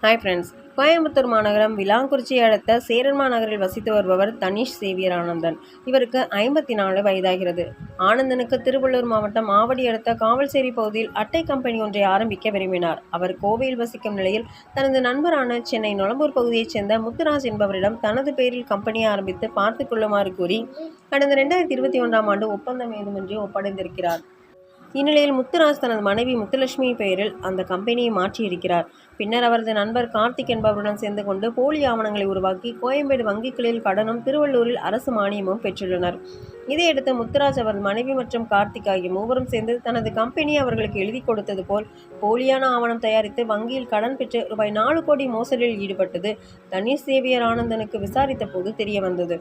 Hi friends. Coimbatore மாநகரம் விளாங்குறிச்சியை அடுத்த சேரன்மா நகரில் வசித்து வருபவர் தனீஷ் சேவியர் ஆனந்தன். இவருக்கு 54 வயதாகிறது. ஆனந்தனுக்கு திருவள்ளூர் மாவட்டம் ஆவடி அடுத்த காவல்சேரி பகுதியில் அட்டை கம்பெனி ஒன்றை ஆரம்பிக்க விரும்பினார். அவர் கோவையில் வசிக்கும் நிலையில் தனது நண்பரான சென்னை நொளம்பூர் பகுதியைச் சேர்ந்த முத்துராஜ் என்பவரிடம் தனது பெயரில் கம்பெனியை ஆரம்பித்து பார்த்துக் கொள்ளுமாறு கூறி கடந்த 2021ஆம் ஆண்டு ஒப்பந்தம் ஏதுமின்றி ஒப்படைத்திருக்கிறார். இந்நிலையில் முத்துராஜ் தனது மனைவி முத்துலட்சுமி பெயரில் அந்த கம்பெனியை மாற்றியிருக்கிறார். பின்னர் அவரது நண்பர் கார்த்திக் என்பவருடன் சேர்ந்து கொண்டு போலி ஆவணங்களை உருவாக்கி கோயம்பேடு வங்கிகளில் கடனும் திருவள்ளூரில் அரசு மானியமும் பெற்றுள்ளனர். இதையடுத்து முத்துராஜ் அவரது மனைவி மற்றும் கார்த்திக் ஆகிய மூவரும் சேர்ந்து தனது கம்பெனியை அவர்களுக்கு எழுதி கொடுத்தது போல் போலியான ஆவணம் தயாரித்து வங்கியில் கடன் பெற்று ரூபாய் 4 கோடி மோசடியில் ஈடுபட்டது தனீஷ் சேவியர் ஆனந்தனுக்கு விசாரித்த போது தெரிய வந்தது.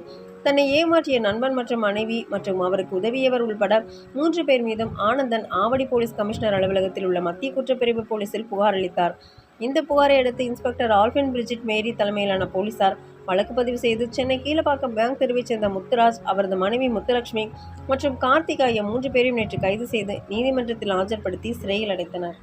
தன்னை ஏமாற்றிய நண்பன் மற்றும் மனைவி மற்றும் அவருக்கு உதவியவர் உள்பட 3 பேர் மீதும் ஆனந்தன் ஆவடி போலீஸ் கமிஷனர் அலுவலகத்தில் உள்ள மத்திய குற்றப்பிரிவு போலீசில் புகார் அளித்தார். இந்த புகாரை அடுத்து இன்ஸ்பெக்டர் ஆல்வின் பிரிஜிட் மேரி தலைமையிலான போலீசார் வழக்கு பதிவு செய்து சென்னை கீழப்பாக்கம் பேங்க் தெருவைச் சேர்ந்த முத்துராஜ், அவரது மனைவி முத்துலட்சுமி மற்றும் கார்த்திக் ஆகிய 3 பேரையும் நேற்று கைது செய்து நீதிமன்றத்தில் ஆஜர்படுத்தி சிறையில் அடைத்தனர்.